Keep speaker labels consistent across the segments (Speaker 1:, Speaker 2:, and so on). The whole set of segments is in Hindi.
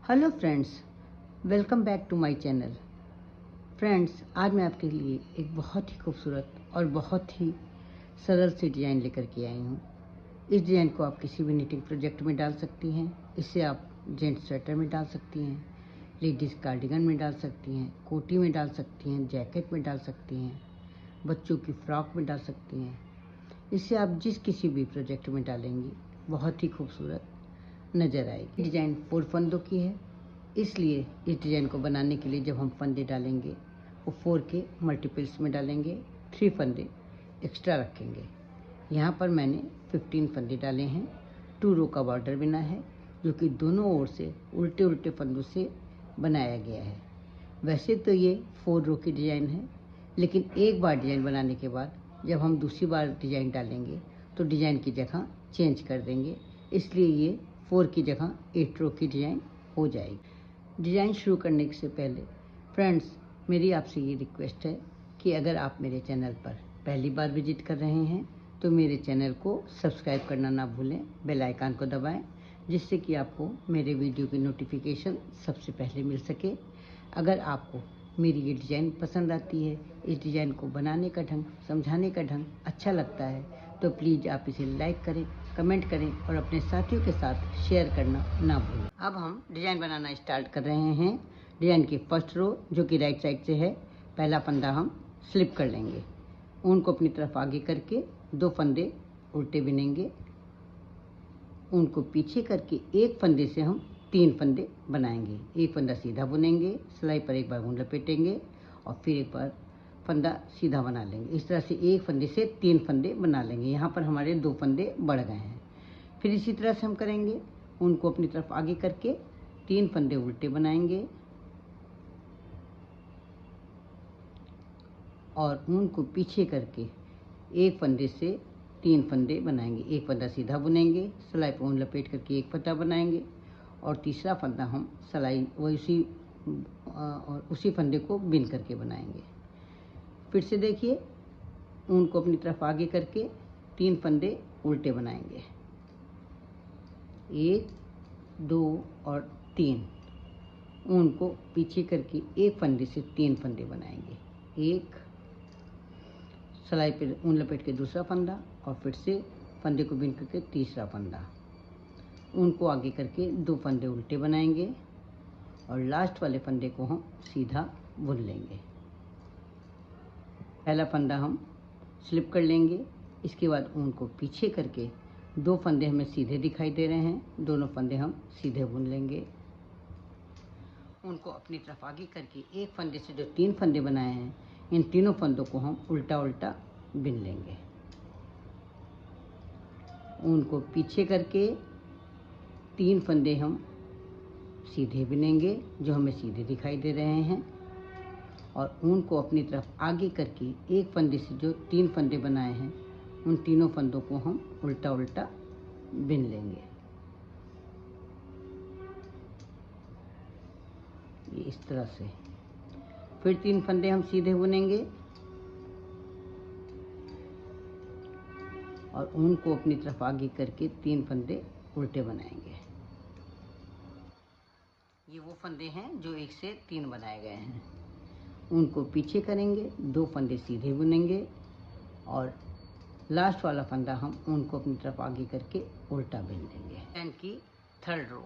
Speaker 1: Hello friends, welcome back to my channel. Friends, आज मैं आपके लिए एक बहुत ही खूबसूरत और बहुत ही सरल सी डिज़ाइन लेकर के आई हूँ। इस डिज़ाइन को आप किसी भी निटिंग प्रोजेक्ट में डाल सकती हैं। इसे आप जेंट्स स्वेटर में डाल सकती हैं, लेडीज़ कार्डिगन में डाल सकती हैं, कोटी में डाल सकती हैं, जैकेट में डाल सकती हैं, बच्चों की फ्रॉक में डाल सकती हैं। इसे आप जिस किसी भी प्रोजेक्ट में डालेंगी बहुत ही खूबसूरत नज़र आएगी। डिज़ाइन 4 फंदों की है, इसलिए इस डिज़ाइन को बनाने के लिए जब हम फंदे डालेंगे वो 4 के मल्टीपल्स में डालेंगे, 3 फंदे एक्स्ट्रा रखेंगे। यहाँ पर मैंने 15 फंदे डाले हैं। 2 रो का बॉर्डर बना है जो कि दोनों ओर से उल्टे उल्टे फंदों से बनाया गया है। वैसे तो ये 4 रो की डिज़ाइन है, लेकिन एक बार डिज़ाइन बनाने के बाद जब हम दूसरी बार डिज़ाइन डालेंगे तो डिज़ाइन की जगह चेंज कर देंगे, इसलिए ये 4 की जगह 8 रो की डिज़ाइन हो जाएगी। डिज़ाइन शुरू करने से पहले फ्रेंड्स, मेरी आपसे ये रिक्वेस्ट है कि अगर आप मेरे चैनल पर पहली बार विजिट कर रहे हैं तो मेरे चैनल को सब्सक्राइब करना ना भूलें, बेल आइकन को दबाएं, जिससे कि आपको मेरे वीडियो की नोटिफिकेशन सबसे पहले मिल सके। अगर आपको मेरी ये डिज़ाइन पसंद आती है, इस डिज़ाइन को बनाने का ढंग, समझाने का ढंग अच्छा लगता है, तो प्लीज़ आप इसे लाइक करें, कमेंट करें और अपने साथियों के साथ शेयर करना ना भूलें। अब हम डिज़ाइन बनाना स्टार्ट कर रहे हैं। डिज़ाइन की फर्स्ट रो जो कि राइट साइड से है, पहला फंदा हम स्लिप कर लेंगे। ऊन को अपनी तरफ आगे करके 2 फंदे उल्टे बिनेंगे। ऊन को पीछे करके एक फंदे से हम 3 फंदे बनाएंगे। एक फंदा सीधा बुनेंगे, सिलाई पर एक बार ऊन लपेटेंगे और फिर एक बार फंदा सीधा बना लेंगे। इस तरह से एक फंदे से 3 फंदे बना लेंगे। यहाँ पर हमारे 2 फंदे बढ़ गए हैं। फिर इसी तरह से हम करेंगे। ऊन को अपनी तरफ आगे करके 3 फंदे उल्टे बनाएंगे और ऊन को पीछे करके एक फंदे से 3 फंदे बनाएंगे। एक फंदा सीधा बुनेंगे, सिलाई पर ऊन लपेट करके एक फंदा बनाएंगे और तीसरा फंदा हम सिलाई और उसी फंदे को बिन करके बनाएंगे। फिर से देखिए, ऊन को अपनी तरफ आगे करके 3 फंदे उल्टे बनाएंगे, 1, 2 और 3। ऊन को पीछे करके एक फंदे से 3 फंदे बनाएंगे, एक, सिलाई पर ऊन लपेट के दूसरा फंदा और फिर से फंदे को बिन करके तीसरा फंदा। ऊन को आगे करके 2 फंदे उल्टे बनाएंगे और लास्ट वाले फंदे को हम सीधा बुन लेंगे। पहला फंदा हम स्लिप कर लेंगे। इसके बाद ऊन को पीछे करके 2 फंदे हमें सीधे दिखाई दे रहे हैं, दोनों फंदे हम सीधे बुन लेंगे। ऊन को अपनी तरफ आगे करके एक फंदे से जो 3 फंदे बनाए हैं, इन तीनों फंदों को हम उल्टा उल्टा बिन लेंगे। ऊन को पीछे करके 3 फंदे हम सीधे बिनेंगे जो हमें सीधे दिखाई दे रहे हैं और ऊन को अपनी तरफ आगे करके एक फंदे से जो 3 फंदे बनाए हैं, उन तीनों फंदों को हम उल्टा उल्टा बिन लेंगे। ये इस तरह से। फिर 3 फंदे हम सीधे बुनेंगे और ऊन को अपनी तरफ आगे करके 3 फंदे उल्टे बनाएंगे। ये वो फंदे हैं जो 1 से 3 बनाए गए हैं। ऊन को पीछे करेंगे, 2 फंदे सीधे बुनेंगे और लास्ट वाला फंदा हम ऊन को अपनी तरफ आगे करके उल्टा बिन लेंगे। डिज़ाइन की थर्ड रो,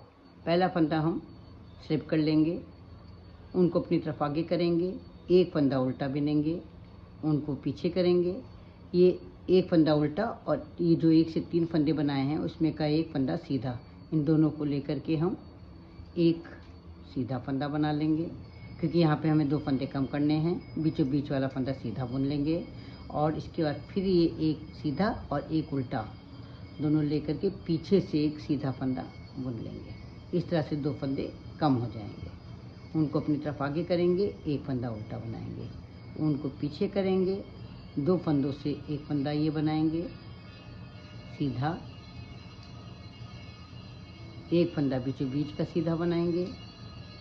Speaker 1: पहला फंदा हम स्लिप कर लेंगे, ऊन को अपनी तरफ आगे करेंगे, एक फंदा उल्टा बिनेंगे, ऊन को पीछे करेंगे, ये एक फंदा उल्टा और ये जो 1 से 3 फंदे बनाए हैं उसमें का एक फंदा सीधा, इन दोनों को लेकर के हम एक सीधा फंदा बना लेंगे, क्योंकि यहाँ पे हमें 2 फंदे कम करने हैं। बीचों बीच वाला फंदा सीधा बुन लेंगे और इसके बाद फिर ये एक सीधा और एक उल्टा दोनों लेकर के पीछे से एक सीधा फंदा बुन लेंगे। इस तरह से 2 फंदे कम हो जाएंगे। उनको अपनी तरफ आगे करेंगे, एक फंदा उल्टा बनाएंगे, उनको पीछे करेंगे, 2 फंदों से एक फंदा ये बनाएंगे सीधा, एक फंदा बीचों बीच का सीधा बनाएंगे,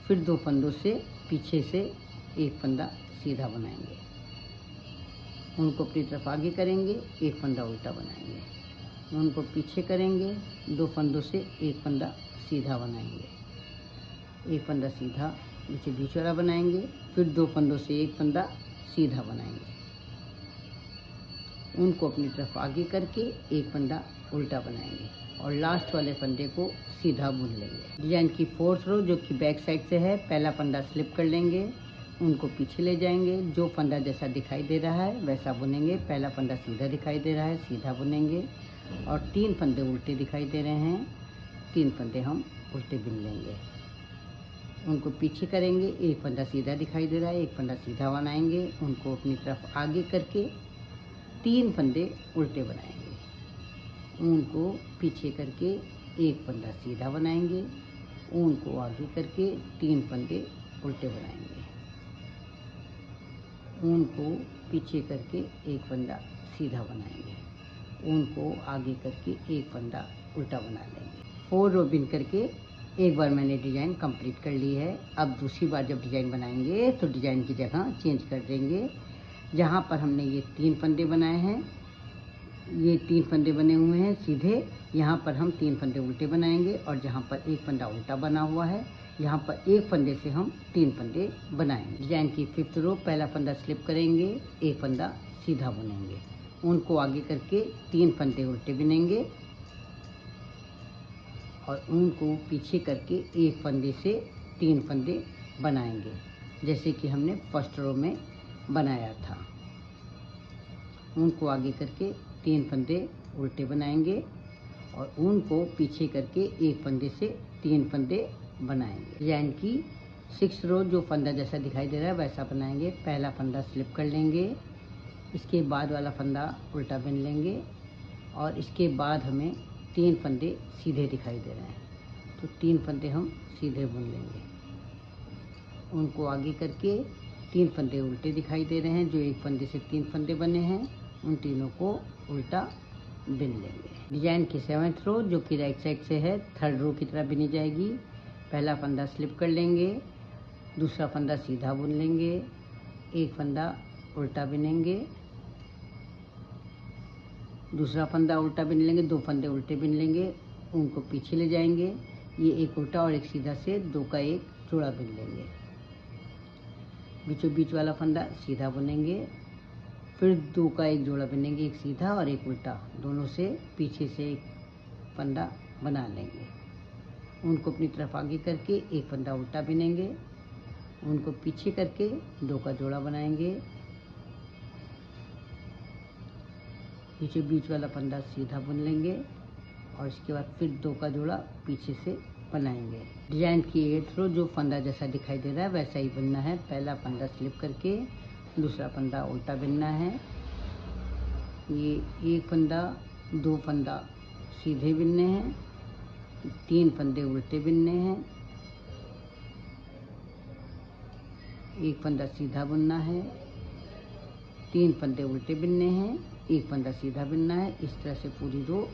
Speaker 1: फिर 2 फंदों से पीछे से एक फंदा सीधा बनाएंगे, उनको अपनी तरफ आगे करेंगे, एक फंदा उल्टा बनाएंगे, उनको पीछे करेंगे, 2 फंदों से एक फंदा सीधा बनाएंगे, एक फंदा सीधा नीचे बीच वाला बनाएंगे, फिर 2 फंदों से एक फंदा सीधा बनाएंगे, उनको अपनी तरफ आगे करके एक फंदा उल्टा बनाएंगे और लास्ट वाले फंदे को सीधा बुन लेंगे। डिजाइन की 4th रो जो कि बैक साइड से है, पहला फंदा स्लिप कर लेंगे, उनको पीछे ले जाएंगे, जो फंदा जैसा दिखाई दे रहा है वैसा बुनेंगे। पहला फंदा सीधा दिखाई दे रहा है, सीधा बुनेंगे और 3 फंदे उल्टे दिखाई दे रहे हैं, 3 फंदे हम उल्टे बुन लेंगे, उनको पीछे करेंगे। एक फंदा सीधा दिखाई दे रहा है, एक फंदा सीधा बनाएंगे, उनको अपनी तरफ आगे करके 3 फंदे उल्टे बनाएंगे, उनको पीछे करके एक फंदा सीधा बनाएंगे, उनको आगे करके 3 फंदे उल्टे बनाएंगे, उनको पीछे करके एक फंदा सीधा बनाएंगे, उनको आगे करके एक फंदा उल्टा बना लेंगे। 4 रो बिन करके एक बार मैंने डिज़ाइन कंप्लीट कर ली है। अब दूसरी बार जब डिज़ाइन बनाएंगे तो डिज़ाइन की जगह चेंज कर देंगे। जहाँ पर हमने ये 3 फंदे बनाए हैं, ये 3 फंदे बने हुए हैं सीधे, यहाँ पर हम 3 फंदे उल्टे बनाएंगे और जहाँ पर एक फंदा उल्टा बना हुआ है यहाँ पर एक फंदे से हम 3 फंदे बनाएंगे। डिजाइन की 5th रो, पहला फंदा स्लिप करेंगे, एक फंदा सीधा बुनेंगे, उनको आगे करके 3 फंदे उल्टे बुनेंगे और उनको पीछे करके एक फंदे से 3 फंदे बनाएंगे, जैसे कि हमने फर्स्ट रो में बनाया था। उनको आगे करके 3 फंदे उल्टे बनाएंगे और उनको पीछे करके एक फंदे से 3 फंदे बनाएंगे। डिजाइन की 6th रो जो फंदा जैसा दिखाई दे रहा है वैसा बनाएंगे। पहला फंदा स्लिप कर लेंगे, इसके बाद वाला फंदा उल्टा बुन लेंगे और इसके बाद हमें 3 फंदे सीधे दिखाई दे रहे हैं, तो 3 फंदे हम सीधे बुन लेंगे, उनको आगे करके 3 फंदे उल्टे दिखाई दे रहे हैं, जो एक फंदे से 3 फंदे बने हैं, उन तीनों को उल्टा बुन लेंगे। डिजाइन की 7th रो जो कि राइट साइड से है, 3rd रो की तरह बुनी जाएगी। पहला फंदा स्लिप कर लेंगे, दूसरा फंदा सीधा बुन लेंगे, एक फंदा उल्टा बुनेंगे, दूसरा फंदा उल्टा बुन लेंगे, 2 फंदे उल्टे बुन लेंगे, उनको पीछे ले जाएंगे, ये एक उल्टा और एक सीधा से 2 का एक जोड़ा बुन लेंगे, बीचों बीच वाला फंदा सीधा बुनेंगे, फिर 2 का एक जोड़ा बुनेंगे, एक सीधा और एक उल्टा, दोनों से पीछे से एक फंदा बना लेंगे, उनको अपनी तरफ आगे करके एक फंदा उल्टा बुनेंगे, उनको पीछे करके 2 का जोड़ा बनाएंगे, पीछे बीच वाला फंदा सीधा बुन लेंगे और इसके बाद फिर 2 का जोड़ा पीछे से बनाएंगे। डिजाइन की 8th रो जो फंदा जैसा दिखाई दे रहा है वैसा ही बुनना है। पहला फंदा स्लिप करके दूसरा फंदा उल्टा बुनना है, ये एक फंदा 2 फंदा सीधे बुनने हैं, 3 फंदे उल्टे बुनने हैं, एक फंदा सीधा बुनना है, 3 फंदे उल्टे बुनने हैं, एक फंदा सीधा बुनना है। इस तरह से पूरी रो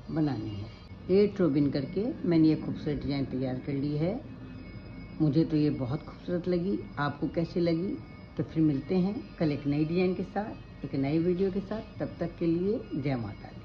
Speaker 1: बनानी है। 8 रो बुन करके मैंने ये खूबसूरत डिजाइन तैयार कर ली है। मुझे तो ये बहुत खूबसूरत लगी, आपको कैसी लगी? तो फिर मिलते हैं कल एक नई डिजाइन के साथ, एक नई वीडियो के साथ। तब तक के लिए जय माता दी।